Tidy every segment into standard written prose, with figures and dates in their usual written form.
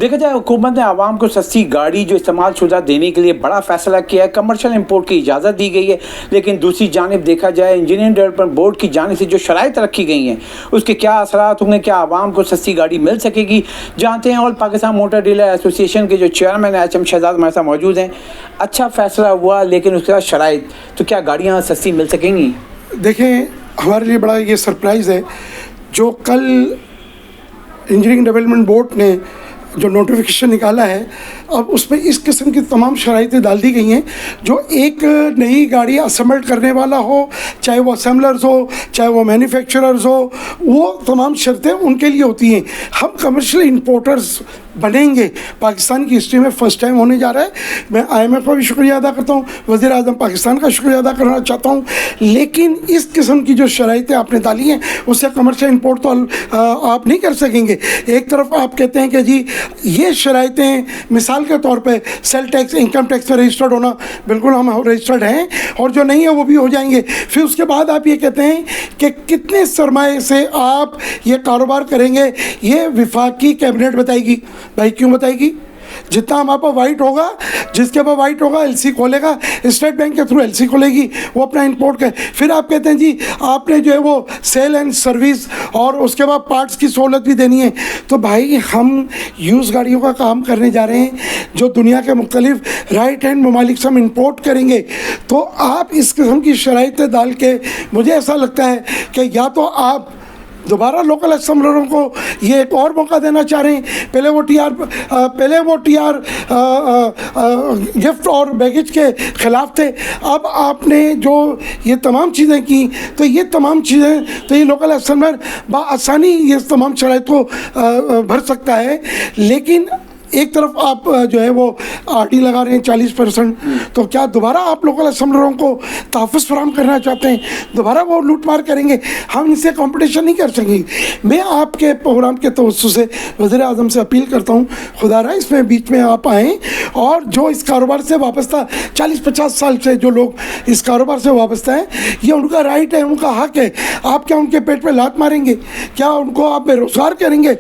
देखा जाए हुकूमत ने आवाम को सस्ती गाड़ी जो इस्तेमाल शुदा देने के लिए बड़ा फैसला किया है, कमर्शियल इंपोर्ट की इजाज़त दी गई है। लेकिन दूसरी जानिब देखा जाए इंजीनियरिंग डेवलपमेंट बोर्ड की जानिब से जो शराइत रखी गई हैं उसके क्या असरात होंगे, क्या आवाम को सस्ती गाड़ी मिल सकेगी। जानते हैं all Pakistan motor dealer association के जो चेयरमैन HM शहजाद हमारे साथ मौजूद हैं। अच्छा फैसला हुआ लेकिन उसके बाद शराइत, तो क्या गाड़ियाँ सस्ती मिल सकेंगी? देखें, हमारे लिए बड़ा ये सरप्राइज़ है जो कल इंजीनियरिंग डेवलपमेंट बोर्ड ने जो नोटिफिकेशन निकाला है, अब उसमें इस किस्म की तमाम शराइतें डाल दी गई हैं। जो एक नई गाड़ी असेंबल्ड करने वाला हो, चाहे वो असेंबलर्स हो, चाहे वो मैन्युफैक्चरर्स हो, वो तमाम शर्तें उनके लिए होती हैं। हम कमर्शियल इंपोर्टर्स बनेंगे, पाकिस्तान की हिस्ट्री में फ़र्स्ट टाइम होने जा रहा है। मैं IMF का भी शुक्रिया अदा करता हूँ, वज़ीर आज़म पाकिस्तान का शुक्रिया अदा करना चाहता हूँ। लेकिन इस किस्म की जो शराइतें आपने डाली हैं उससे कमर्शियल इंपोर्ट तो आप नहीं कर सकेंगे। एक तरफ आप कहते हैं कि जी ये शराइतें, मिसाल के तौर पे सेल टैक्स, इनकम टैक्स में रजिस्टर्ड होना, बिल्कुल हम रजिस्टर्ड हैं और जो नहीं है वो भी हो जाएंगे। फिर उसके बाद आप ये कहते हैं कि कितने सरमाए से आप ये कारोबार करेंगे, ये वफाकी कैबिनेट बताएगी। भाई क्यों बताएगी? जितना हमारे पास वाइट होगा, जिसके पास वाइट होगा LC खोलेगा, स्टेट बैंक के थ्रू LC खोलेगी, वो अपना इंपोर्ट कर। फिर आप कहते हैं जी आपने जो है वो सेल एंड सर्विस और उसके बाद पार्ट्स की सहूलत भी देनी है। तो भाई हम यूज़ गाड़ियों का काम करने जा रहे हैं जो दुनिया के मुख्तलिफ राइट हैंड ममालिक से हम इंपोर्ट करेंगे। तो आप इस किस्म की शराइतें डाल के, मुझे ऐसा लगता है कि या तो आप दोबारा लोकल असेंबलरों को ये एक और मौका देना चाह रहे हैं। पहले वो TR गिफ्ट और बैगेज के ख़िलाफ़ थे, अब आपने जो ये तमाम चीज़ें की, तो ये तमाम चीज़ें, तो ये लोकल असेंबलर बआसानी ये तमाम शराइत को भर सकता है। लेकिन एक तरफ आप जो है वो RD लगा रहे हैं 40%, तो क्या दोबारा आप लोकल असेंबलरों को तहफ़्फ़ुज़ फराहम करना चाहते हैं? दोबारा वो लूट मार करेंगे? हम इनसे कंपटीशन नहीं कर सकेंगे। मैं आपके प्रोग्राम के तवज्जो से वज़ीर आज़म से अपील करता हूँ, खुदारा इसमें बीच में आप आएँ और जो इस कारोबार से वाबस्ता 40-50 साल से जो लोग इस कारोबार से वाबस्ता हैं, ये उनका राइट है, उनका हक़ है। आप क्या उनके पेट पे लात मारेंगे? क्या उनको आप बेरोज़गार करेंगे?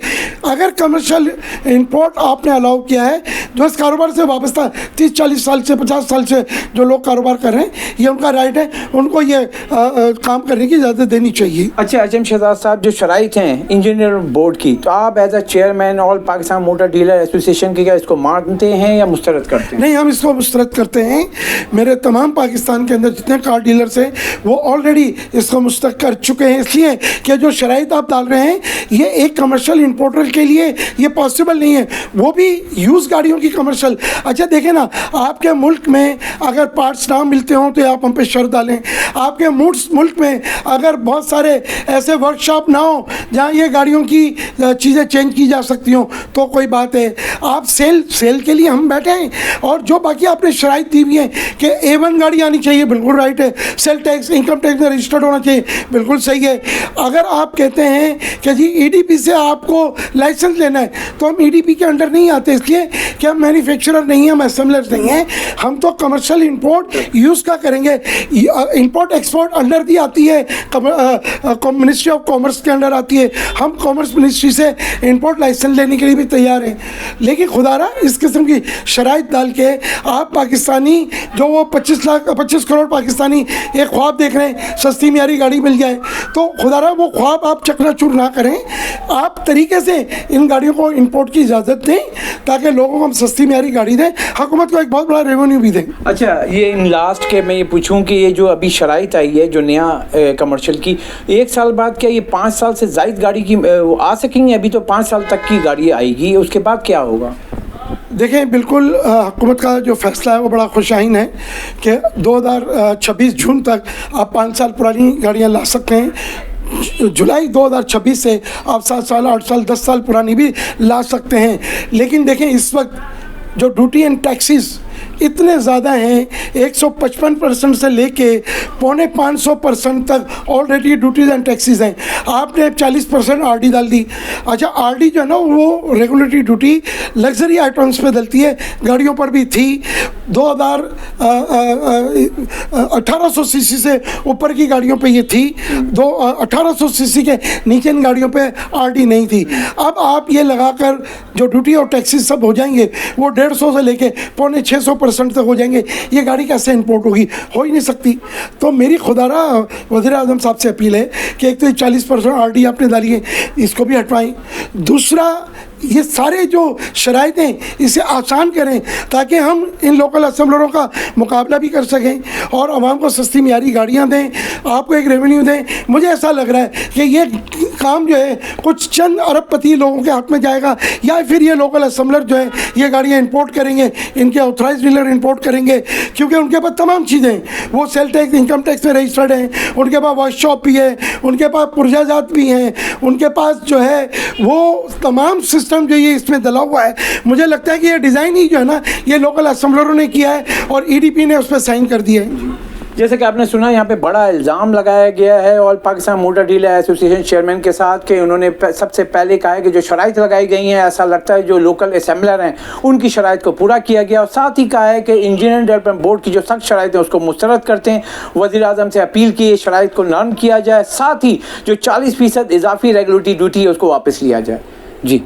अगर कमर्शियल इंपोर्ट आपने अलाउ किया है, जो इस कारोबार से वाबस्ता 30-40 साल से 50 साल से जो लोग कारोबार कर रहे हैं, ये उनका राइट है, उनको ये काम करने की इजाज़त देनी चाहिए। अच्छा HM शहजाद साहब, जो शराइत हैं इंजीनियर बोर्ड की, तो आप as a chairman all Pakistan motor dealer association की क्या इसको मानते हैं या मुस्तरद करते हैं? नहीं, हम इसको मुस्तरद करते हैं। मेरे तमाम पाकिस्तान के अंदर जितने कार डीलर्स हैं वो ऑलरेडी इसको मुस्तरद कर चुके हैं, इसलिए कि जो शराइत आप डाल रहे हैं ये एक कमर्शियल इंपोर्टर के लिए ये पॉसिबल नहीं है, वो भी यूज़ गाड़ियों की कमर्शियल। अच्छा देखें ना, आपके मुल्क में अगर पार्ट्स ना मिलते हों तो आप हम पे शर्त डालें। आपके मुल्क में अगर बहुत सारे ऐसे वर्कशॉप ना हो जहाँ ये गाड़ियों की चीज़ें चेंज की जा सकती हों तो कोई बात है। आप सेल के लिए हम बैठे हैं। और जो बाकी आपने शराइत दी हुई है कि A1 गाड़ी आनी चाहिए, बिल्कुल राइट है। सेल टैक्स, इनकम टैक्स में रजिस्टर्ड होना चाहिए, बिल्कुल सही है। अगर आप कहते हैं कि जी EDP से आपको लाइसेंस लेना है, तो हम EDP के अंडर नहीं आते, इसलिए कि हम मैन्युफैक्चरर नहीं हैं, हम असेंबलर्स नहीं हैं। हम तो कमर्शियल इंपोर्ट यूज़ का करेंगे। इंपोर्ट एक्सपोर्ट अंडर दी आती है, मिनिस्ट्री ऑफ कॉमर्स के अंडर आती है। हम कॉमर्स मिनिस्ट्री से इंपोर्ट लाइसेंस लेने के लिए भी तैयार हैं। लेकिन खुदारा इस किस्म की शराइत डाल के आप पाकिस्तानी जो वो 25 करोड़ पाकिस्तानी एक ख्वाब देख रहे हैं सस्ती म्यारी गाड़ी मिल जाए, तो खुदारा वो ख्वाब आप चकनाचूर ना करें। आप तरीके से इन गाड़ियों को इंपोर्ट की इजाज़त दें ताकि लोगों को हम सस्ती म्यारी गाड़ी दें, हुकूमत को एक बहुत बड़ा रेवेन्यू भी दें। अच्छा, ये इन लास्ट के मैं ये पूछूं कि ये जो अभी शराइत आई है जो नया कमर्शियल की, 1 साल बाद क्या ये 5 साल से ज़ायद गाड़ी की आ सकेंगे? अभी तो 5 साल तक की गाड़ी आएगी, उसके बाद क्या होगा? देखें, बिल्कुल हुकूमत का जो फ़ैसला है वो बड़ा खुशाइन है कि 2026 जून तक आप 5 साल पुरानी गाड़ियाँ ला सकते हैं। जुलाई 2026 से आप 7 साल, 8 साल, 10 साल पुरानी भी ला सकते हैं। लेकिन देखें, इस वक्त जो ड्यूटी एंड टैक्सेस इतने ज़्यादा हैं, 155% से लेके 450% तक ऑलरेडी ड्यूटीज़ एंड टैक्सीज़ हैं। आपने 40% आरडी डाल दी। अच्छा, आरडी जो है ना वो रेगुलेटरी ड्यूटी लग्जरी आइटम्स पे डलती है, गाड़ियों पर भी थी। 1800 सीसी से ऊपर की गाड़ियों पे ये थी, 1800 सीसी के नीचे इन गाड़ियों पे आरडी नहीं थी। अब आप ये लगाकर जो ड्यूटी और टैक्सेस सब हो जाएंगे वो 150 से लेके 650% तक हो जाएंगे। ये गाड़ी कैसे इंपोर्ट होगी? हो ही नहीं सकती। तो मेरी खुदारा वज़ीर आज़म साहब से अपील है कि एक तो 40% आरडी आपने डाली है, इसको भी हटवाएं। दूसरा, ये सारे जो शराइत हैं इसे आसान करें ताकि हम इन लोकल असम्बलरों का मुकाबला भी कर सकें और आवाम को सस्ती मियारी गाड़ियाँ दें, आपको एक रेवेन्यू दें। मुझे ऐसा लग रहा है कि ये काम जो है कुछ चंद अरबपति लोगों के हाथ में जाएगा, या फिर ये लोकल असम्बलर जो है ये गाड़ियाँ इंपोर्ट करेंगे, इनके ऑथराइज डीलर इंपोर्ट करेंगे, क्योंकि उनके पास तमाम चीज़ें, वो सेल टैक्स, इनकम टैक्स में रजिस्टर्ड हैं, उनके पास वर्कशॉप भी है, उनके पास पुर्जाजात भी हैं, उनके पास जो है वो तमाम सिस्टम जो ये इसमें डला हुआ है। मुझे लगता है कि ये डिज़ाइन ही जो है ना ये लोकल असम्बलरों ने किया है और ईडीपी ने उस पर साइन कर दिया है। जैसे कि आपने सुना, यहाँ पे बड़ा इल्ज़ाम लगाया गया है all Pakistan motor dealer association chairman के साथ कि उन्होंने सबसे पहले कहा है कि जो शराइत लगाई गई हैं, ऐसा लगता है जो लोकल असेंबलर हैं उनकी शराइत को पूरा किया गया, और साथ ही कहा है कि इंजीनियरिंग डेवलपमेंट बोर्ड की जो सख्त शराइत है उसको मुस्तरद करते हैं। वज़ीर आज़म से अपील की शराइत को नरम किया जाए, साथ ही जो 40% इजाफी रेगुलेटरी ड्यूटी है उसको वापस लिया जाए। जी।